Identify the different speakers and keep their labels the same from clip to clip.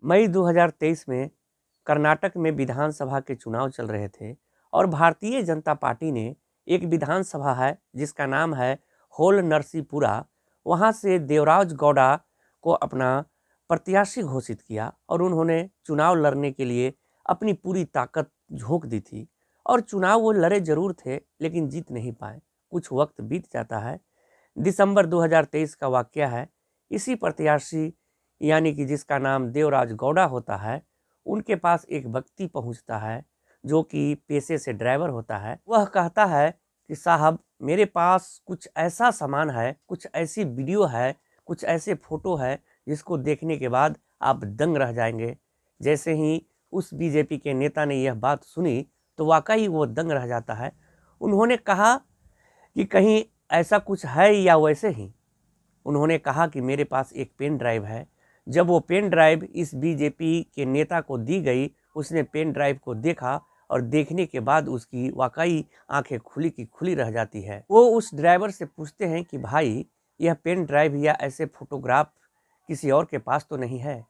Speaker 1: मई 2023 में कर्नाटक में विधानसभा के चुनाव चल रहे थे और भारतीय जनता पार्टी ने एक विधानसभा है जिसका नाम है होल नरसीपुरा, वहां से देवराज गौड़ा को अपना प्रत्याशी घोषित किया और उन्होंने चुनाव लड़ने के लिए अपनी पूरी ताकत झोंक दी थी। और चुनाव वो लड़े जरूर थे लेकिन जीत नहीं पाए। कुछ वक्त बीत जाता है। दिसंबर 2023 का वाकया है। इसी प्रत्याशी यानी कि जिसका नाम देवराज गौड़ा होता है, उनके पास एक व्यक्ति पहुंचता है जो कि पेशे से ड्राइवर होता है। वह कहता है कि साहब, मेरे पास कुछ ऐसा सामान है, कुछ ऐसी वीडियो है, कुछ ऐसे फोटो है जिसको देखने के बाद आप दंग रह जाएंगे। जैसे ही उस बीजेपी के नेता ने यह बात सुनी तो वाकई वो दंग रह जाता है। उन्होंने कहा कि कहीं ऐसा कुछ है या वैसे ही। उन्होंने कहा कि मेरे पास एक पेन ड्राइव है। जब वो पेन ड्राइव इस बीजेपी के नेता को दी गई, उसने पेन ड्राइव को देखा और देखने के बाद उसकी वाकई आंखें खुली की खुली रह जाती है। वो उस ड्राइवर से पूछते हैं कि भाई, यह पेन ड्राइव या ऐसे फोटोग्राफ किसी और के पास तो नहीं है?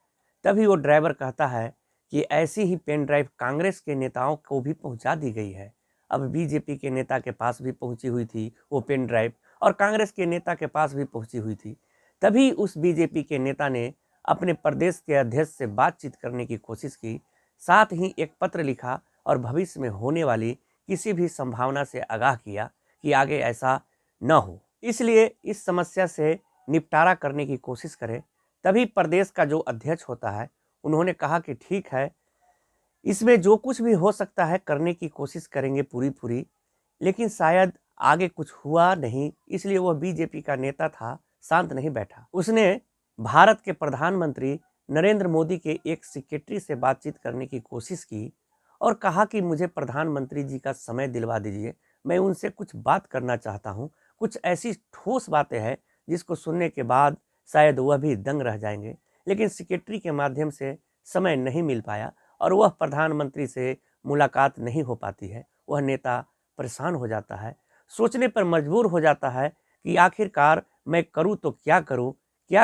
Speaker 1: तभी वो ड्राइवर कहता है कि ऐसी ही पेन ड्राइव कांग्रेस के नेताओं को भी पहुंचा दी गई है। अब बीजेपी के नेता के पास भी पहुंची हुई थी वो पेन ड्राइव और कांग्रेस के नेता के पास भी पहुंची हुई थी। तभी उस बीजेपी के नेता ने अपने प्रदेश के अध्यक्ष से बातचीत करने की कोशिश की, साथ ही एक पत्र लिखा और भविष्य में होने वाली किसी भी संभावना से आगाह किया कि आगे ऐसा न हो, इसलिए इस समस्या से निपटारा करने की कोशिश करें। तभी प्रदेश का जो अध्यक्ष होता है, उन्होंने कहा कि ठीक है, इसमें जो कुछ भी हो सकता है करने की कोशिश करेंगे पूरी। लेकिन शायद आगे कुछ हुआ नहीं, इसलिए वह बीजेपी का नेता था, शांत नहीं बैठा। उसने भारत के प्रधानमंत्री नरेंद्र मोदी के एक सेक्रेटरी से बातचीत करने की कोशिश की और कहा कि मुझे प्रधानमंत्री जी का समय दिलवा दीजिए, मैं उनसे कुछ बात करना चाहता हूं। कुछ ऐसी ठोस बातें हैं जिसको सुनने के बाद शायद वह भी दंग रह जाएंगे। लेकिन सेक्रेटरी के माध्यम से समय नहीं मिल पाया और वह प्रधानमंत्री से मुलाकात नहीं हो पाती है। वह नेता परेशान हो जाता है, सोचने पर मजबूर हो जाता है कि आखिरकार मैं करूं तो क्या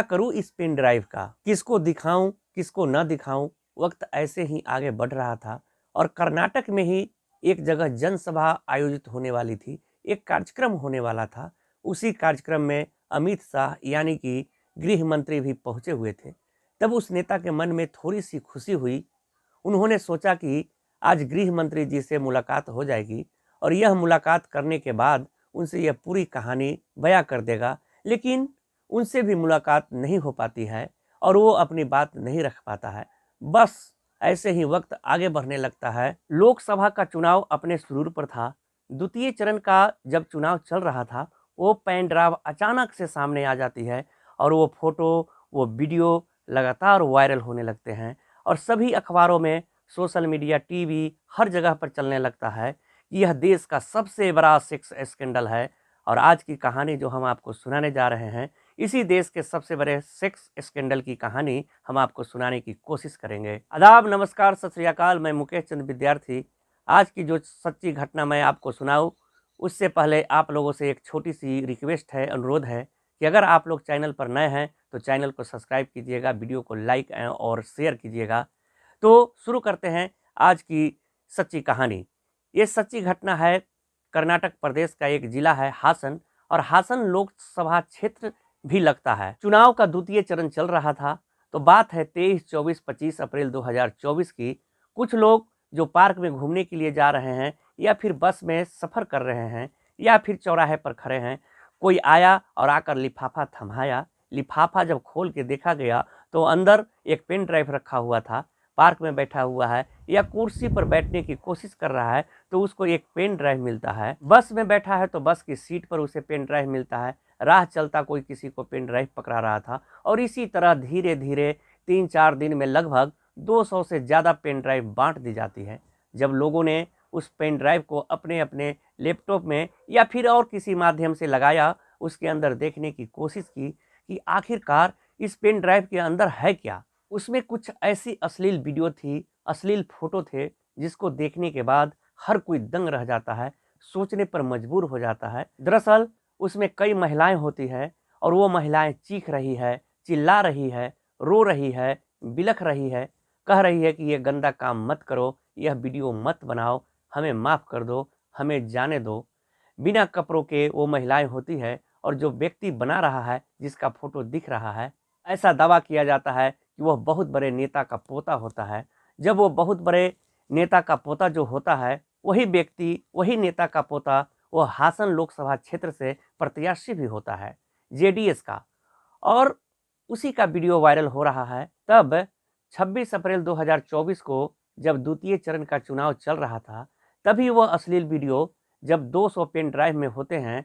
Speaker 1: करूं इस पेन ड्राइव का, किसको दिखाऊं किसको न दिखाऊं। वक्त ऐसे ही आगे बढ़ रहा था और कर्नाटक में ही एक जगह जनसभा आयोजित होने वाली थी, एक कार्यक्रम होने वाला था। उसी कार्यक्रम में अमित शाह यानी कि गृह मंत्री भी पहुंचे हुए थे। तब उस नेता के मन में थोड़ी सी खुशी हुई। उन्होंने सोचा कि आज गृह मंत्री जी से मुलाकात हो जाएगी और यह मुलाकात करने के बाद उनसे यह पूरी कहानी बयां कर देगा। लेकिन उनसे भी मुलाकात नहीं हो पाती है और वो अपनी बात नहीं रख पाता है। बस ऐसे ही वक्त आगे बढ़ने लगता है। लोकसभा का चुनाव अपने सुरूर पर था। द्वितीय चरण का जब चुनाव चल रहा था, वो पेन ड्राइव अचानक से सामने आ जाती है और वो फोटो, वो वीडियो लगातार वायरल होने लगते हैं और सभी अखबारों में, सोशल मीडिया, टीवी, हर जगह पर चलने लगता है कि यह देश का सबसे बड़ा सेक्स स्कैंडल है। और आज की कहानी जो हम आपको सुनाने जा रहे हैं, इसी देश के सबसे बड़े सेक्स स्कैंडल की कहानी हम आपको सुनाने की कोशिश करेंगे। आदाब, नमस्कार, सत श्री अकाल। मैं मुकेश चंद्र विद्यार्थी। आज की जो सच्ची घटना मैं आपको सुनाऊं, उससे पहले आप लोगों से एक छोटी सी रिक्वेस्ट है, अनुरोध है कि अगर आप लोग चैनल पर नए हैं तो चैनल को सब्सक्राइब कीजिएगा, वीडियो को लाइक और शेयर कीजिएगा। तो शुरू करते हैं आज की सच्ची कहानी। ये सच्ची घटना है कर्नाटक प्रदेश का एक जिला है हासन, और हासन लोकसभा क्षेत्र भी लगता है। चुनाव का द्वितीय चरण चल रहा था। तो बात है 23, 24, 25 अप्रैल 2024 की। कुछ लोग जो पार्क में घूमने के लिए जा रहे हैं या फिर बस में सफ़र कर रहे हैं या फिर चौराहे पर खड़े हैं, कोई आया और आकर लिफाफा थमाया। लिफाफा जब खोल के देखा गया तो अंदर एक पेन ड्राइव रखा हुआ था। पार्क में बैठा हुआ है या कुर्सी पर बैठने की कोशिश कर रहा है तो उसको एक पेन ड्राइव मिलता है। बस में बैठा है तो बस की सीट पर उसे पेन ड्राइव मिलता है। राह चलता कोई किसी को पेन ड्राइव पकड़ा रहा था और इसी तरह धीरे धीरे 3-4 दिन में लगभग 200 से ज़्यादा पेन ड्राइव बांट दी जाती है। जब लोगों ने उस पेन ड्राइव को अपने अपने लैपटॉप में या फिर और किसी माध्यम से लगाया, उसके अंदर देखने की कोशिश की कि आखिरकार इस पेन ड्राइव के अंदर है क्या। उसमें कुछ ऐसी अश्लील वीडियो थी, अश्लील फोटो थे, जिसको देखने के बाद हर कोई दंग रह जाता है, सोचने पर मजबूर हो जाता है। दरअसल उसमें कई महिलाएं होती है और वो महिलाएं चीख रही है, चिल्ला रही है, रो रही है, बिलख रही है। कह रही है कि ये गंदा काम मत करो, यह वीडियो मत बनाओ, हमें माफ़ कर दो, हमें जाने दो। बिना कपड़ों के वो महिलाएं होती है और जो व्यक्ति बना रहा है, जिसका फोटो दिख रहा है, ऐसा दावा किया जाता है कि वह बहुत बड़े नेता का पोता होता है। जब वो बहुत बड़े नेता का पोता जो होता है, वही व्यक्ति, वही नेता का पोता, वो हासन लोकसभा क्षेत्र से प्रत्याशी भी होता है, जेडीएस का। और उसी का वीडियो वायरल हो रहा है। तब 26 अप्रैल 2024 को जब द्वितीय चरण का चुनाव चल रहा था, तभी वह अश्लील वीडियो, जब 200 पेन ड्राइव में होते हैं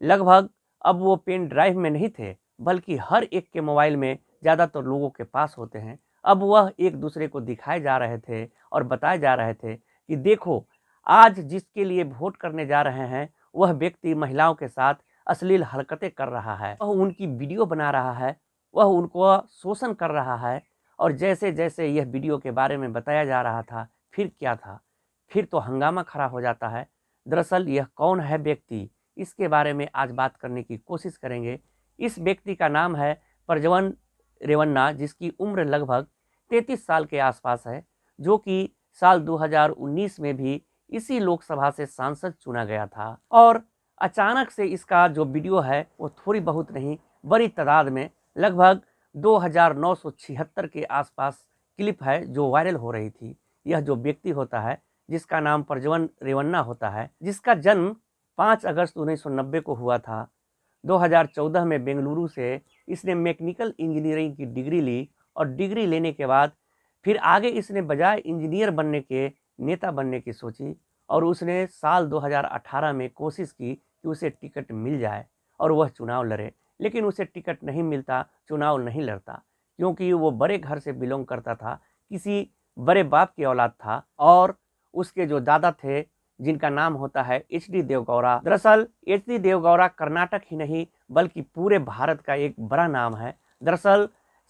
Speaker 1: लगभग, अब वो पेन ड्राइव में नहीं थे, बल्कि हर एक के मोबाइल में ज़्यादातर लोगों के पास होते हैं। अब वह एक दूसरे को दिखाए जा रहे थे और बताए जा रहे थे कि देखो, आज जिसके लिए वोट करने जा रहे हैं, वह व्यक्ति महिलाओं के साथ अश्लील हरकतें कर रहा है, वह उनकी वीडियो बना रहा है, वह उनको शोषण कर रहा है। और जैसे जैसे यह वीडियो के बारे में बताया जा रहा था, फिर क्या था, फिर तो हंगामा खड़ा हो जाता है। दरअसल यह कौन है व्यक्ति, इसके बारे में आज बात करने की कोशिश करेंगे। इस व्यक्ति का नाम है प्रज्वल रेवन्ना, जिसकी उम्र लगभग 33 साल के आसपास है, जो कि साल 2019 में भी इसी लोकसभा से सांसद चुना गया था। और अचानक से इसका जो वीडियो है वो थोड़ी बहुत नहीं, बड़ी तादाद में लगभग 2976 के आसपास क्लिप है जो वायरल हो रही थी। यह जो व्यक्ति होता है, जिसका नाम प्रज्वल रेवन्ना होता है, जिसका जन्म 5 अगस्त 1990 को हुआ था। 2014 में बेंगलुरु से इसने मैकेनिकल इंजीनियरिंग की डिग्री ली और डिग्री लेने के बाद फिर आगे इसने बजाय इंजीनियर बनने के, नेता बनने की सोची। और उसने साल 2018 में कोशिश की कि उसे टिकट मिल जाए और वह चुनाव लड़े, लेकिन उसे टिकट नहीं मिलता, चुनाव नहीं लड़ता, क्योंकि वो बड़े घर से बिलोंग करता था, किसी बड़े बाप की औलाद था। और उसके जो दादा थे, जिनका नाम होता है एच.डी. देवगौड़ा। दरअसल एच.डी. देवगौड़ा कर्नाटक ही नहीं बल्कि पूरे भारत का एक बड़ा नाम है। दरअसल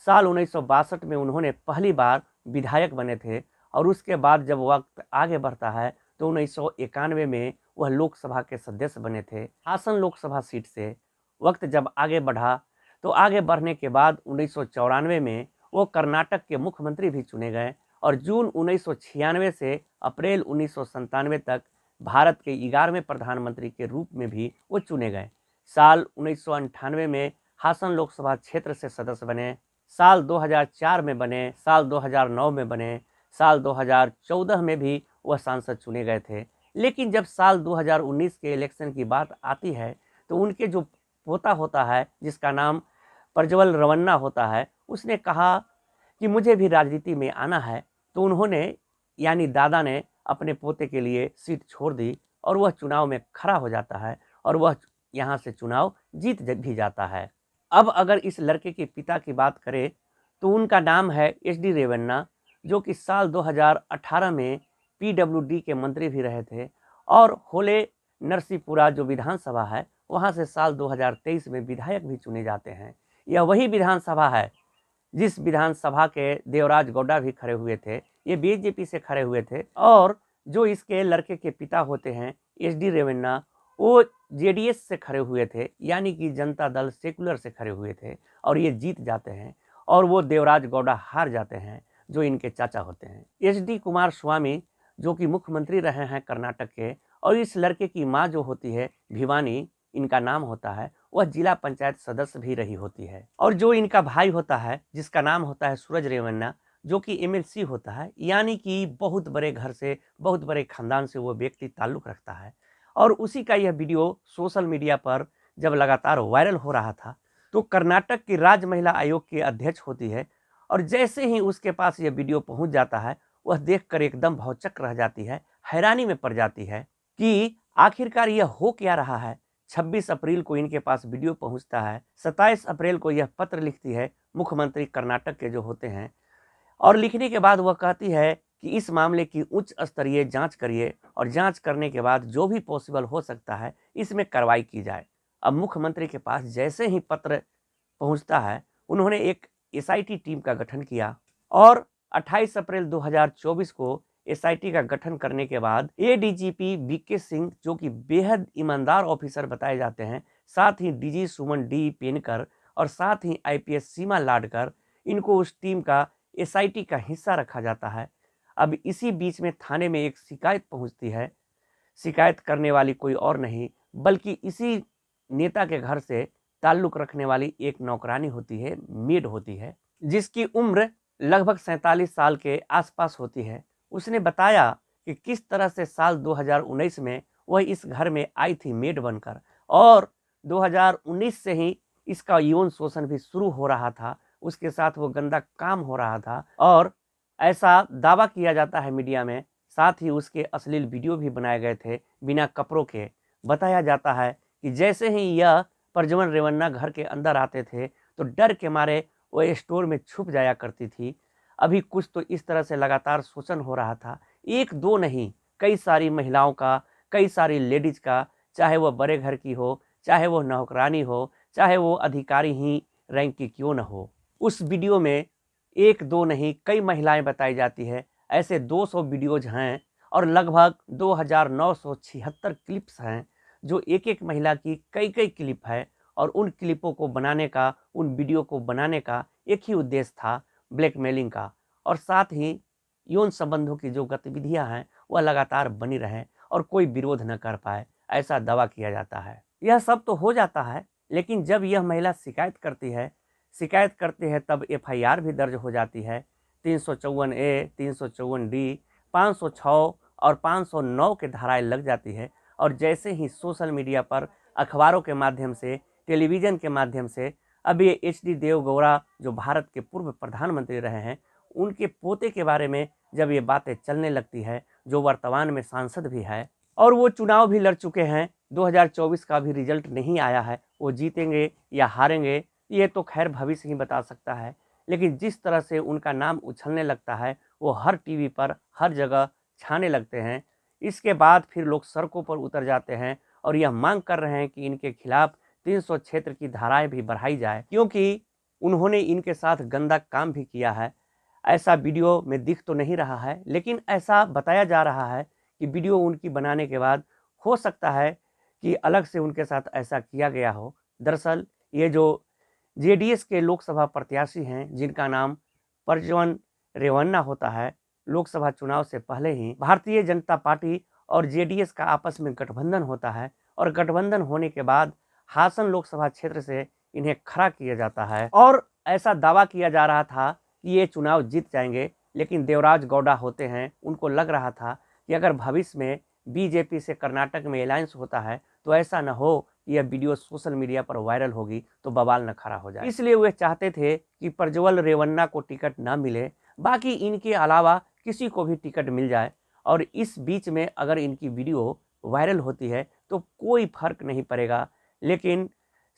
Speaker 1: साल 1962 में उन्होंने पहली बार विधायक बने थे और उसके बाद जब वक्त आगे बढ़ता है तो 1991 में वह लोकसभा के सदस्य बने थे, हासन लोकसभा सीट से। वक्त जब आगे बढ़ा तो आगे बढ़ने के बाद 1994 में वो कर्नाटक के मुख्यमंत्री भी चुने गए और जून 1996 से अप्रैल 1997 तक भारत के 11वें प्रधानमंत्री के रूप में भी वो चुने गए। साल 1998 में हासन लोकसभा क्षेत्र से सदस्य बने, साल 2004 में बने, साल 2009 में बने, साल 2014 में भी वह सांसद चुने गए थे। लेकिन जब साल 2019 के इलेक्शन की बात आती है तो उनके जो पोता होता है, जिसका नाम प्रज्वल रेवन्ना होता है, उसने कहा कि मुझे भी राजनीति में आना है। तो उन्होंने, यानी दादा ने, अपने पोते के लिए सीट छोड़ दी और वह चुनाव में खड़ा हो जाता है और वह यहाँ से चुनाव जीत भी जाता है। अब अगर इस लड़के के पिता की बात करें तो उनका नाम है एच.डी. रेवन्ना, जो कि साल 2018 में पीडब्ल्यूडी के मंत्री भी रहे थे और होले नरसीपुरा जो विधानसभा है, वहाँ से साल 2023 में विधायक भी चुने जाते हैं। यह वही विधानसभा है जिस विधानसभा के देवराज गौड़ा भी खड़े हुए थे, ये बीजेपी से खड़े हुए थे। और जो इसके लड़के के पिता होते हैं एच.डी. रेवन्ना, वो जेडीएस से खड़े हुए थे, यानी कि जनता दल सेकुलर से खड़े हुए थे और ये जीत जाते हैं और वो देवराज गौड़ा हार जाते हैं, जो इनके चाचा होते हैं एच.डी. कुमार स्वामी, जो कि मुख्यमंत्री रहे हैं कर्नाटक के। और इस लड़के की माँ जो होती है भिवानी, इनका नाम होता है, वह जिला पंचायत सदस्य भी रही होती है। और जो इनका भाई होता है, जिसका नाम होता है सूरज रेवन्ना, जो कि एमएलसी होता है, यानी कि बहुत बड़े घर से, बहुत बड़े खानदान से वो व्यक्ति ताल्लुक रखता है। और उसी का यह वीडियो सोशल मीडिया पर जब लगातार वायरल हो रहा था तो कर्नाटक की राज्य महिला आयोग की अध्यक्ष होती है और जैसे ही उसके पास यह वीडियो पहुंच जाता है, वह देखकर एकदम भौचक्क रह जाती है, हैरानी में पड़ जाती है कि आखिरकार यह हो क्या रहा है। 26 अप्रैल को इनके पास वीडियो पहुंचता है, 27 अप्रैल को यह पत्र लिखती है मुख्यमंत्री कर्नाटक के जो होते हैं, और लिखने के बाद वह कहती है कि इस मामले की उच्च स्तरीय जांच करिए और जांच करने के बाद जो भी पॉसिबल हो सकता है इसमें कार्रवाई की जाए। अब मुख्यमंत्री के पास जैसे ही पत्र पहुंचता है, उन्होंने एक एसआईटी टीम का गठन किया और 28 अप्रैल 2024 को एसआईटी का गठन करने के बाद एडीजीपी वीके सिंह, जो कि बेहद ईमानदार ऑफिसर बताए जाते हैं, साथ ही डीजी सुमन डी पेनकर और साथ ही आईपीएस सीमा लाडकर, इनको उस टीम का एसआईटी का हिस्सा रखा जाता है। अब इसी बीच में थाने में एक शिकायत पहुंचती है। शिकायत करने वाली कोई और नहीं बल्कि इसी नेता के घर से ताल्लुक रखने वाली एक नौकरानी होती है, मेड होती है, जिसकी उम्र लगभग 47 साल के आसपास होती है। उसने बताया कि किस तरह से साल 2019 में वह इस घर में आई थी मेड बनकर, और 2019 से ही इसका यौन शोषण भी शुरू हो रहा था, उसके साथ वो गंदा काम हो रहा था और ऐसा दावा किया जाता है मीडिया में। साथ ही उसके अश्लील वीडियो भी बनाए गए थे बिना कपड़ों के। बताया जाता है कि जैसे ही यह प्रज्वल रेवन्ना घर के अंदर आते थे तो डर के मारे वो स्टोर में छुप जाया करती थी। अभी कुछ तो इस तरह से लगातार शोषण हो रहा था, एक दो नहीं, कई सारी महिलाओं का, कई सारी लेडीज का, चाहे वो बड़े घर की हो, चाहे वो नौकरानी हो, चाहे वो अधिकारी ही रैंक की क्यों न हो। उस वीडियो में एक दो नहीं कई महिलाएं बताई जाती है। ऐसे 200 वीडियोज हैं और लगभग 2976 क्लिप्स हैं, जो एक एक महिला की कई कई क्लिप है। और उन क्लिपों को बनाने का, उन वीडियो को बनाने का एक ही उद्देश्य था, ब्लैकमेलिंग का, और साथ ही यौन संबंधों की जो गतिविधियां हैं वह लगातार बनी रहें और कोई विरोध न कर पाए, ऐसा दावा किया जाता है। यह सब तो हो जाता है, लेकिन जब यह महिला शिकायत करती है तब एफआईआर भी दर्ज हो जाती है। 354A, 354D, 506 और 509 के धाराएं लग जाती है। और जैसे ही सोशल मीडिया पर, अखबारों के माध्यम से, टेलीविज़न के माध्यम से, अब ये HD देवगौड़ा जो भारत के पूर्व प्रधानमंत्री रहे हैं, उनके पोते के बारे में जब ये बातें चलने लगती है, जो वर्तमान में सांसद भी है और वो चुनाव भी लड़ चुके हैं, 2024 का भी रिजल्ट नहीं आया है, वो जीतेंगे या हारेंगे ये तो खैर भविष्य ही बता सकता है। लेकिन जिस तरह से उनका नाम उछलने लगता है, वो हर टीवी पर हर जगह छाने लगते हैं। इसके बाद फिर लोग सड़कों पर उतर जाते हैं और यह मांग कर रहे हैं कि इनके खिलाफ 300 क्षेत्र की धाराएं भी बढ़ाई जाए, क्योंकि उन्होंने इनके साथ गंदा काम भी किया है। ऐसा वीडियो में दिख तो नहीं रहा है, लेकिन ऐसा बताया जा रहा है कि वीडियो उनकी बनाने के बाद हो सकता है कि अलग से उनके साथ ऐसा किया गया हो। दरअसल ये जो जेडीएस के लोकसभा प्रत्याशी हैं, जिनका नाम प्रज्वल रेवन्ना होता है, लोकसभा चुनाव से पहले ही भारतीय जनता पार्टी और जेडीएस का आपस में गठबंधन होता है और गठबंधन होने के बाद हासन लोकसभा क्षेत्र से इन्हें खड़ा किया जाता है और ऐसा दावा किया जा रहा था कि ये चुनाव जीत जाएंगे। लेकिन देवराज गौड़ा होते हैं, उनको लग रहा था कि अगर भविष्य में बीजेपी से कर्नाटक में अलायंस होता है तो ऐसा न हो कि यह वीडियो सोशल मीडिया पर वायरल होगी तो बवाल न खड़ा हो जाए। इसलिए वे चाहते थे कि प्रज्वल रेवन्ना को टिकट न मिले, बाकी इनके अलावा किसी को भी टिकट मिल जाए। और इस बीच में अगर इनकी वीडियो वायरल होती है तो कोई फर्क नहीं पड़ेगा। लेकिन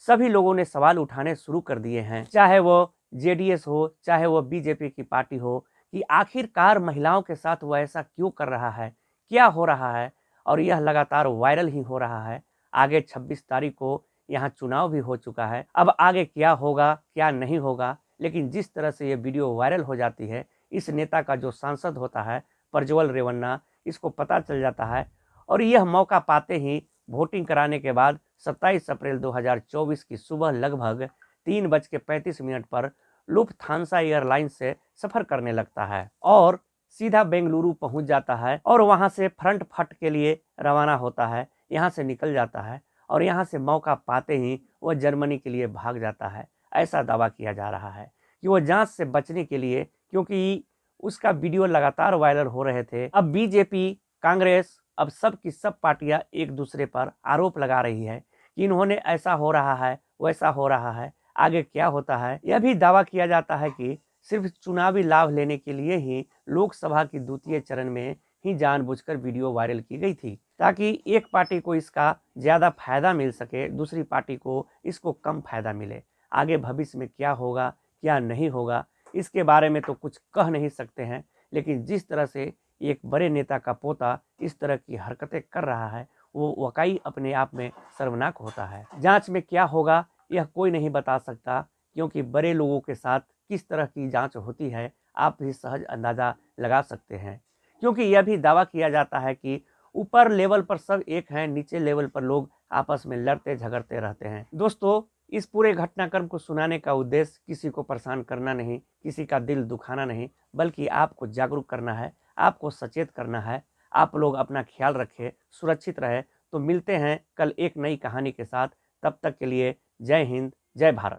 Speaker 1: सभी लोगों ने सवाल उठाने शुरू कर दिए हैं, चाहे वो जेडीएस हो, चाहे वो बीजेपी की पार्टी हो, कि आखिरकार महिलाओं के साथ वो ऐसा क्यों कर रहा है, क्या हो रहा है। और यह लगातार वायरल ही हो रहा है। आगे 26 तारीख को यहाँ चुनाव भी हो चुका है, अब आगे क्या होगा क्या नहीं होगा। लेकिन जिस तरह से ये वीडियो वायरल हो जाती है, इस नेता का जो सांसद होता है प्रज्वल रेवन्ना, इसको पता चल जाता है और यह मौका पाते ही वोटिंग कराने के बाद 27 अप्रैल 2024 की सुबह लगभग 3:35 पर लुफ्थांसा एयरलाइंस से सफर करने लगता है और सीधा बेंगलुरु पहुंच जाता है और वहां से फ्रंट के लिए रवाना होता है। यहाँ से निकल जाता है और यहाँ से मौका पाते ही वह जर्मनी के लिए भाग जाता है। ऐसा दावा किया जा रहा है कि वह जांच से बचने के लिए, क्योंकि उसका वीडियो लगातार वायरल हो रहे थे। अब बीजेपी, कांग्रेस, अब सब की सब पार्टियां एक दूसरे पर आरोप लगा रही है कि इन्होंने ऐसा हो रहा है, वैसा हो रहा है, आगे क्या होता है। यह भी दावा किया जाता है कि सिर्फ चुनावी लाभ लेने के लिए ही लोकसभा की द्वितीय चरण में ही जानबूझकर वीडियो वायरल की गई थी, ताकि एक पार्टी को इसका ज़्यादा फायदा मिल सके, दूसरी पार्टी को इसको कम फायदा मिले। आगे भविष्य में क्या होगा क्या नहीं होगा इसके बारे में तो कुछ कह नहीं सकते हैं, लेकिन जिस तरह से एक बड़े नेता का पोता इस तरह की हरकतें कर रहा है, वो वाकई अपने आप में शर्मनाक होता है। जांच में क्या होगा यह कोई नहीं बता सकता, क्योंकि बड़े लोगों के साथ किस तरह की जांच होती है आप भी सहज अंदाज़ा लगा सकते हैं। क्योंकि यह भी दावा किया जाता है कि ऊपर लेवल पर सब एक हैं, नीचे लेवल पर लोग आपस में लड़ते झगड़ते रहते हैं। दोस्तों, इस पूरे घटनाक्रम को सुनाने का उद्देश्य किसी को परेशान करना नहीं, किसी का दिल दुखाना नहीं, बल्कि आपको जागरूक करना है, आपको सचेत करना है। आप लोग अपना ख्याल रखें, सुरक्षित रहे। तो मिलते हैं कल एक नई कहानी के साथ। तब तक के लिए जय हिंद, जय भारत।